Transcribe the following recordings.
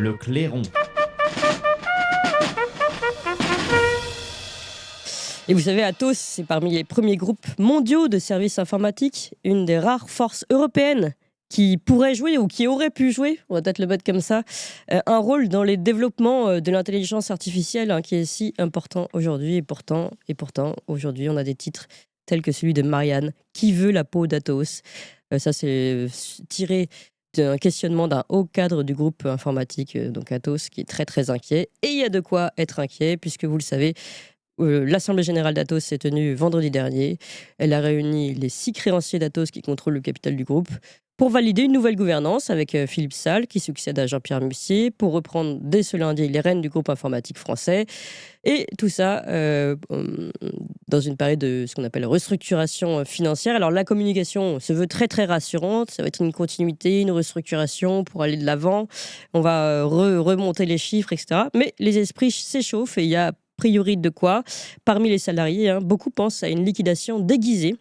le clairon. Et vous savez, Atos, c'est parmi les premiers groupes mondiaux de services informatiques, une des rares forces européennes qui pourrait jouer ou qui aurait pu jouer, on va peut-être le mettre comme ça, un rôle dans les développements de l'intelligence artificielle qui est si important aujourd'hui. Et pourtant, aujourd'hui, on a des titres tels que celui de Marianne, qui veut la peau d'Atos. Ça, c'est tiré d'un questionnement d'un haut cadre du groupe informatique, donc Atos, qui est très très inquiet. Et il y a de quoi être inquiet, puisque vous le savez, l'Assemblée générale d'Atos s'est tenue vendredi dernier. Elle a réuni les 6 créanciers d'Atos qui contrôlent le capital du groupe pour valider une nouvelle gouvernance avec Philippe Salle qui succède à Jean-Pierre Mussier pour reprendre dès ce lundi les rênes du groupe informatique français. Et tout ça dans une période de ce qu'on appelle restructuration financière. Alors la communication se veut très très rassurante. Ça va être une continuité, une restructuration pour aller de l'avant. On va remonter les chiffres, etc. Mais les esprits s'échauffent et il y a priori de quoi. Parmi les salariés, beaucoup pensent à une liquidation déguisée.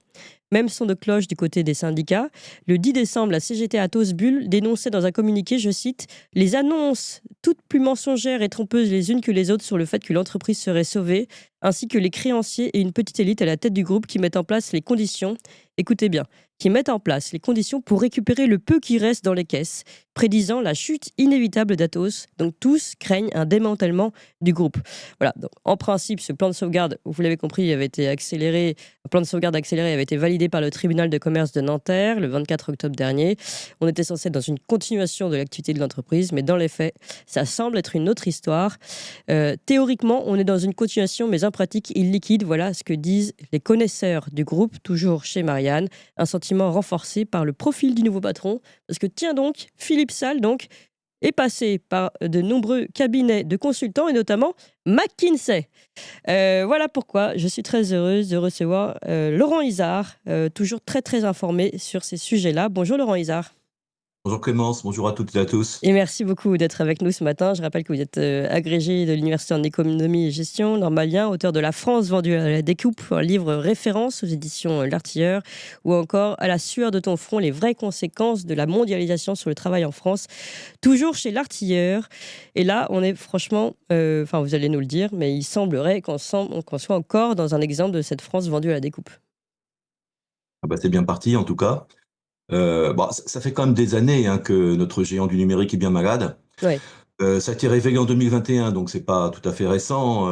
Même son de cloche du côté des syndicats. Le 10 décembre, la CGT Atos Bull dénonçait dans un communiqué, je cite, « les annonces toutes plus mensongères et trompeuses les unes que les autres sur le fait que l'entreprise serait sauvée, ainsi que les créanciers et une petite élite à la tête du groupe qui mettent en place les conditions, écoutez bien, qui mettent en place les conditions pour récupérer le peu qui reste dans les caisses, prédisant la chute inévitable d'Atos. Donc tous craignent un démantèlement du groupe. » Voilà, donc en principe, ce plan de sauvegarde, vous l'avez compris, avait été accéléré. Un plan de sauvegarde accéléré avait été validé par le tribunal de commerce de Nanterre le 24 octobre dernier. On était censé être dans une continuation de l'activité de l'entreprise, mais dans les faits, ça semble être une autre histoire. Théoriquement, on est dans une continuation, mais en pratique, il liquide. Voilà ce que disent les connaisseurs du groupe, toujours chez Marianne. Un sentiment renforcé par le profil du nouveau patron. Parce que tiens donc, Philippe Salle donc, est passé par de nombreux cabinets de consultants et notamment McKinsey. Voilà pourquoi je suis très heureuse de recevoir Laurent Izard, toujours très très informé sur ces sujets-là. Bonjour Laurent Izard. Bonjour Clémence, bonjour à toutes et à tous. Et merci beaucoup d'être avec nous ce matin. Je rappelle que vous êtes agrégé de l'Université en économie et gestion, normalien, auteur de La France vendue à la découpe, un livre référence aux éditions L'Artilleur, ou encore À la sueur de ton front, les vraies conséquences de la mondialisation sur le travail en France, toujours chez L'Artilleur. Et là, on est franchement, vous allez nous le dire, mais il semblerait qu'on soit encore dans un exemple de cette France vendue à la découpe. C'est bien parti en tout cas. Ça fait quand même des années que notre géant du numérique est bien malade. Ouais. Ça a été révélé en 2021, donc c'est pas tout à fait récent.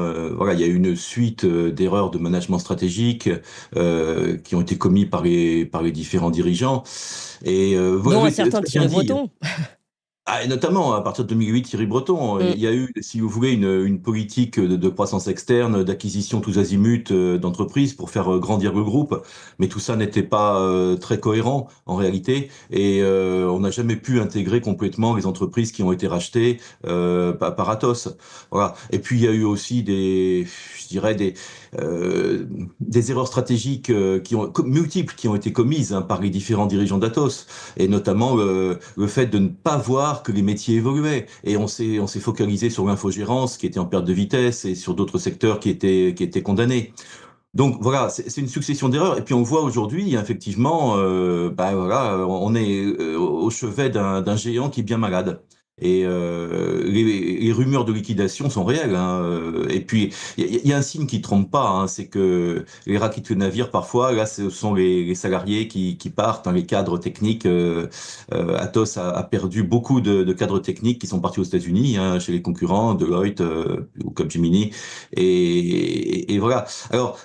Il y a eu une suite d'erreurs de management stratégique qui ont été commis par les différents dirigeants. Et dont un certain Thierry Breton. Et notamment, à partir de 2008, Thierry Breton, il y a eu, si vous voulez, une politique de croissance externe, d'acquisition tous azimuts d'entreprises pour faire grandir le groupe. Mais tout ça n'était pas très cohérent, en réalité. Et on n'a jamais pu intégrer complètement les entreprises qui ont été rachetées par Atos. Voilà. Et puis, il y a eu aussi des erreurs stratégiques multiples qui ont été commises par les différents dirigeants d'Atos. Et notamment le fait de ne pas voir que les métiers évoluaient. Et on s'est focalisé sur l'infogérance qui était en perte de vitesse et sur d'autres secteurs qui étaient condamnés. Donc voilà, c'est une succession d'erreurs. Et puis on voit aujourd'hui, effectivement, on est au chevet d'un géant qui est bien malade. Et les rumeurs de liquidation sont réelles. Et puis il y a un signe qui trompe pas, c'est que les rats quittent le navire parfois. Là, ce sont les salariés qui partent, les cadres techniques. Atos a perdu beaucoup de cadres techniques qui sont partis aux États-Unis, chez les concurrents, Deloitte ou Capgemini. Et voilà. Alors,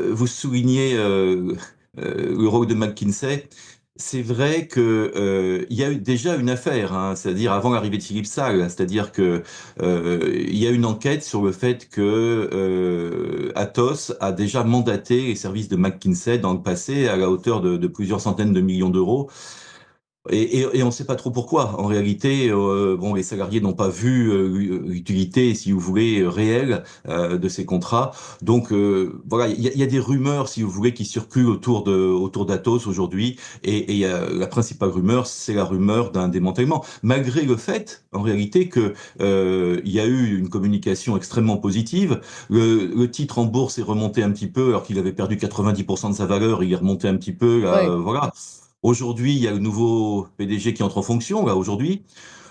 vous soulignez le rôle de McKinsey. C'est vrai que il y a eu déjà une affaire, c'est-à-dire avant l'arrivée de Philippe Salle, c'est-à-dire que il y a une enquête sur le fait que Atos a déjà mandaté les services de McKinsey dans le passé à la hauteur de plusieurs centaines de millions d'euros. Et on ne sait pas trop pourquoi. En réalité, les salariés n'ont pas vu l'utilité, si vous voulez, réelle de ces contrats. Donc il y a des rumeurs, si vous voulez, qui circulent autour d'Atos aujourd'hui. Et la principale rumeur, c'est la rumeur d'un démantèlement, malgré le fait, en réalité, que il y a eu une communication extrêmement positive. Le titre en bourse est remonté un petit peu, alors qu'il avait perdu 90% de sa valeur. Il est remonté un petit peu. Là, Ouais. Aujourd'hui, il y a le nouveau PDG qui entre en fonction, là, aujourd'hui.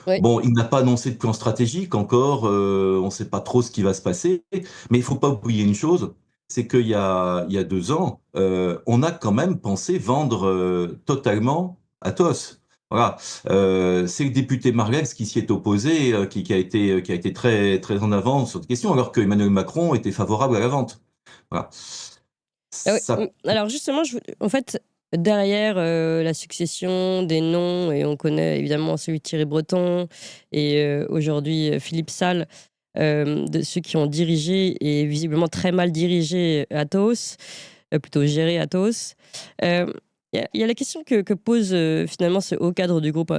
Oui. Bon, il n'a pas annoncé de plan stratégique encore, on ne sait pas trop ce qui va se passer, mais il faut pas oublier une chose, c'est qu'il y a 2 ans, on a quand même pensé vendre, totalement Atos. Voilà, c'est le député Marleix qui s'y est opposé, qui a été très très en avant sur cette question, alors qu'Emmanuel Macron était favorable à la vente. Voilà. Ah ouais, Ça alors justement, en fait, derrière la succession des noms, et on connaît évidemment celui de Thierry Breton et aujourd'hui Philippe Salle, de ceux qui ont dirigé et visiblement très mal dirigé Atos, plutôt géré Atos. Euh, Il y a la question que pose finalement ce haut cadre du groupe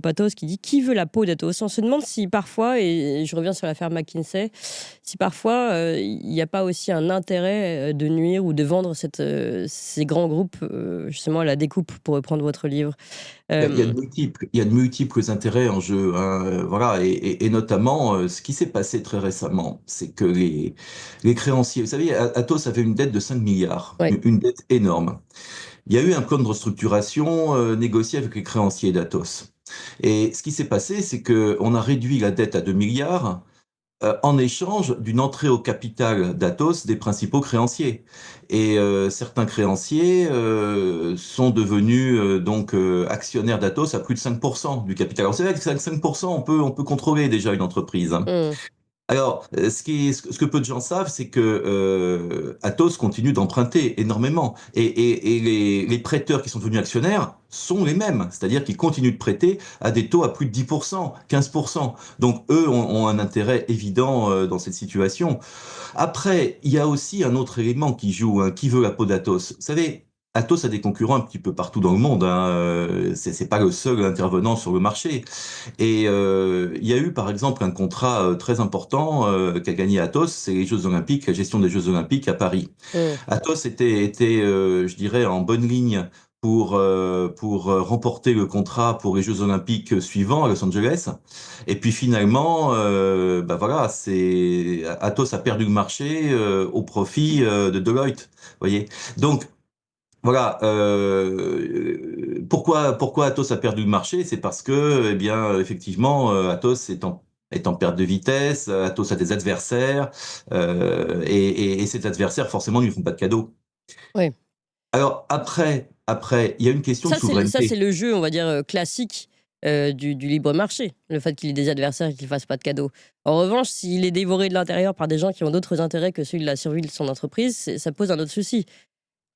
Atos qui dit qui veut la peau d'Atos. On se demande si parfois, et je reviens sur l'affaire McKinsey, si parfois il n'y a pas aussi un intérêt de nuire ou de vendre ces grands groupes justement à la découpe, pour reprendre votre livre. Euh, il y a de multiples intérêts en jeu, hein, voilà, et notamment ce qui s'est passé très récemment, c'est que les créanciers, vous savez, Atos avait une dette de 5 milliards, ouais. une dette énorme. Il y a eu un plan de restructuration négocié avec les créanciers d'Atos. Et ce qui s'est passé, c'est que on a réduit la dette à 2 milliards en échange d'une entrée au capital d'Atos des principaux créanciers. Et certains créanciers sont devenus actionnaires d'Atos à plus de 5% du capital. Alors c'est vrai que 5%, on peut contrôler déjà une entreprise, hein. Hum. Alors, ce que peu de gens savent, c'est que Atos continue d'emprunter énormément. Et les prêteurs qui sont devenus actionnaires sont les mêmes. C'est-à-dire qu'ils continuent de prêter à des taux à plus de 10%, 15%. Donc, eux ont un intérêt évident dans cette situation. Après, il y a aussi un autre élément qui joue, hein, qui veut la peau d'Atos. Vous savez, Atos a des concurrents un petit peu partout dans le monde, hein. C'est pas le seul intervenant sur le marché. Et il y a eu par exemple un contrat très important qu'a gagné Atos, c'est les Jeux Olympiques, la gestion des Jeux Olympiques à Paris. Hum. Atos était je dirais, en bonne ligne pour remporter le contrat pour les Jeux Olympiques suivants à Los Angeles. Et puis finalement, bah voilà, c'est Atos a perdu le marché au profit de Deloitte. Voyez. Donc voilà, pourquoi Atos a perdu le marché? C'est parce que, eh bien, effectivement, Atos est en perte de vitesse, Atos a des adversaires, et ces adversaires, forcément, ne lui font pas de cadeaux. Ouais. Alors, après, il y a une question de Ça, c'est souveraineté. le jeu, on va dire, classique du libre marché, le fait qu'il ait des adversaires et qu'il ne fasse pas de cadeaux. En revanche, s'il est dévoré de l'intérieur par des gens qui ont d'autres intérêts que celui de la survie de son entreprise, ça pose un autre souci.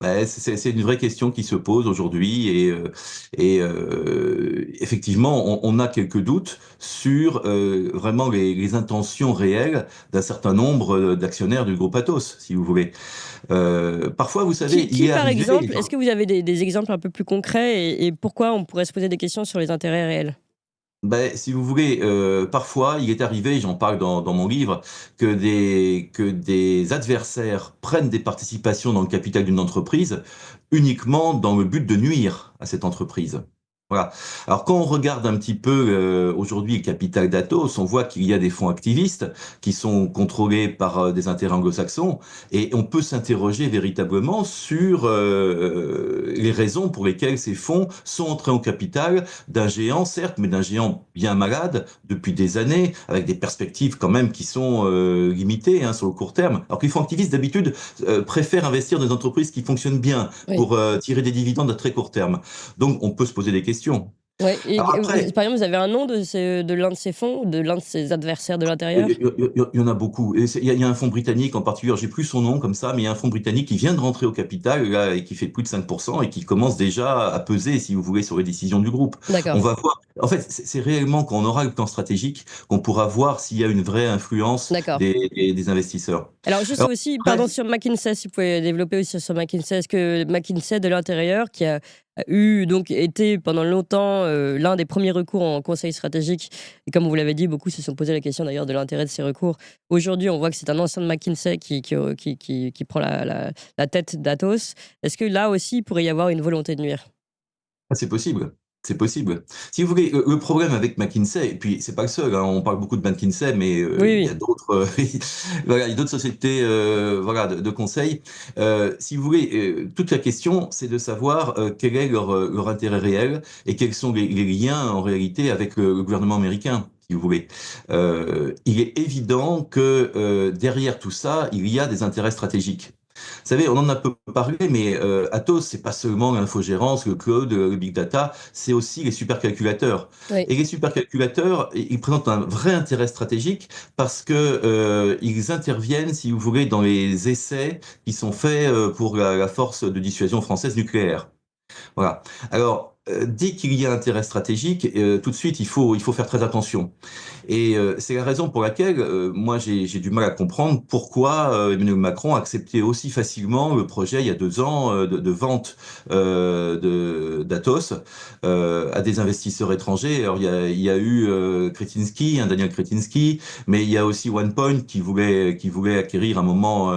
Ouais, c'est une vraie question qui se pose aujourd'hui et effectivement, on a quelques doutes sur vraiment les intentions réelles d'un certain nombre d'actionnaires du groupe Atos, si vous voulez. Parfois, vous savez, il est Par arrivé. exemple, est-ce que vous avez des exemples un peu plus concrets, et pourquoi on pourrait se poser des questions sur les intérêts réels? Ben, si vous voulez, parfois, il est arrivé, j'en parle dans mon livre, que des adversaires prennent des participations dans le capital d'une entreprise uniquement dans le but de nuire à cette entreprise. Voilà. Alors, quand on regarde un petit peu aujourd'hui le capital d'Atos, on voit qu'il y a des fonds activistes qui sont contrôlés par des intérêts anglo-saxons, et on peut s'interroger véritablement sur les raisons pour lesquelles ces fonds sont entrés au capital d'un géant, certes, mais d'un géant bien malade depuis des années, avec des perspectives quand même qui sont limitées, hein, sur le court terme. Alors que les fonds activistes, d'habitude, préfèrent investir dans des entreprises qui fonctionnent bien Oui. pour tirer des dividendes à très court terme. Donc, on peut se poser des questions. Ouais. Et, Alors après, par exemple, vous avez un nom de l'un de ces fonds, ou de l'un de ces adversaires de il l'intérieur? y en a beaucoup. Et il y a un fonds britannique en particulier, j'ai plus son nom comme ça, mais il y a un fonds britannique qui vient de rentrer au capital là, et qui fait plus de 5% et qui commence déjà à peser, si vous voulez, sur les décisions du groupe. On D'accord. va voir. En fait, c'est réellement quand on aura le plan stratégique qu'on pourra voir s'il y a une vraie influence D'accord. des investisseurs. Alors juste Alors, aussi, après, pardon, sur McKinsey, si vous pouvez développer aussi sur McKinsey, est-ce que McKinsey de l'intérieur, qui a eu donc été pendant longtemps l'un des premiers recours en conseil stratégique, et comme vous l'avez dit, beaucoup se sont posé la question d'ailleurs de l'intérêt de ces recours. Aujourd'hui, on voit que c'est un ancien de McKinsey qui prend la tête d'Atos. Est-ce que là aussi, il pourrait y avoir une volonté de nuire? c'est possible. C'est possible. Si vous voulez, le problème avec McKinsey, et puis c'est pas le seul, hein, on parle beaucoup de McKinsey, mais Oui, il y a oui. d'autres, voilà, il y a d'autres sociétés, voilà, de conseil. Si vous voulez, toute la question, c'est de savoir quel est leur intérêt réel et quels sont les liens en réalité avec le gouvernement américain. Si vous voulez, il est évident que derrière tout ça, il y a des intérêts stratégiques. Vous savez, on en a peu parlé, mais Atos, c'est pas seulement l'infogérance, le cloud, le big data, c'est aussi les supercalculateurs. Oui. Et les supercalculateurs, ils présentent un vrai intérêt stratégique parce que ils interviennent, si vous voulez, dans les essais qui sont faits pour la force de dissuasion française nucléaire. Voilà. Alors, dès qu'il y a intérêt stratégique, tout de suite, il faut faire très attention. Et c'est la raison pour laquelle moi j'ai du mal à comprendre pourquoi Emmanuel Macron a accepté aussi facilement le projet il y a 2 ans de vente d'Atos à des investisseurs étrangers. Alors il y a eu Kretinsky, Daniel Kretinsky, mais il y a aussi OnePoint qui voulait acquérir un moment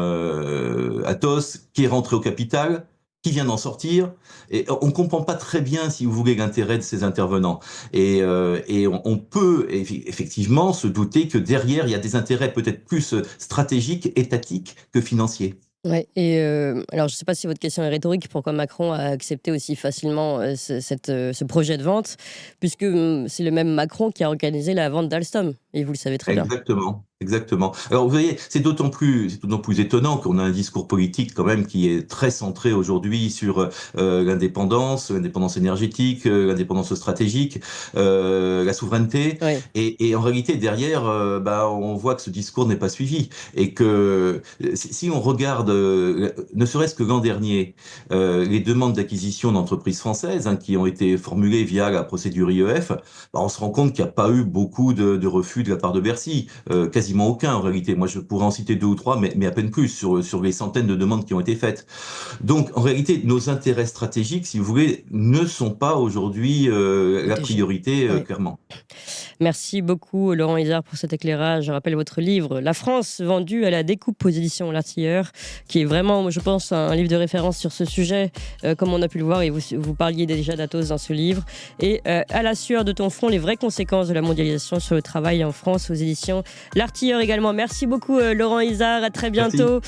Atos, qui est rentré au capital, qui vient d'en sortir, et on ne comprend pas très bien, si vous voulez, l'intérêt de ces intervenants. Et on peut effectivement se douter que derrière, il y a des intérêts peut-être plus stratégiques, étatiques que financiers. Ouais, et alors je ne sais pas si votre question est rhétorique, pourquoi Macron a accepté aussi facilement ce projet de vente, puisque c'est le même Macron qui a organisé la vente d'Alstom, et vous le savez très bien. Exactement, exactement. Alors vous voyez, c'est d'autant plus étonnant qu'on a un discours politique quand même qui est très centré aujourd'hui sur l'indépendance énergétique, l'indépendance stratégique, la souveraineté. Oui, Et en réalité derrière, bah, on voit que ce discours n'est pas suivi et que si on regarde, ne serait-ce que l'an dernier, les demandes d'acquisition d'entreprises françaises qui ont été formulées via la procédure IEF, bah, on se rend compte qu'il n'y a pas eu beaucoup de refus de la part de Bercy, quasiment aucun en réalité. Moi, je pourrais en citer 2 ou 3, mais à peine plus sur les centaines de demandes qui ont été faites. Donc, en réalité, nos intérêts stratégiques, si vous voulez, ne sont pas aujourd'hui la protégé. priorité, Ouais. clairement. Merci beaucoup Laurent Isard pour cet éclairage. Je rappelle votre livre La France vendue à la découpe aux éditions L'Artilleur, qui est vraiment, je pense, un livre de référence sur ce sujet, comme on a pu le voir, et vous parliez déjà d'Atos dans ce livre. Et À la sueur de ton front, les vraies conséquences de la mondialisation sur le travail en France aux éditions L'Artilleur également. Merci beaucoup Laurent Isard, à très Merci. bientôt.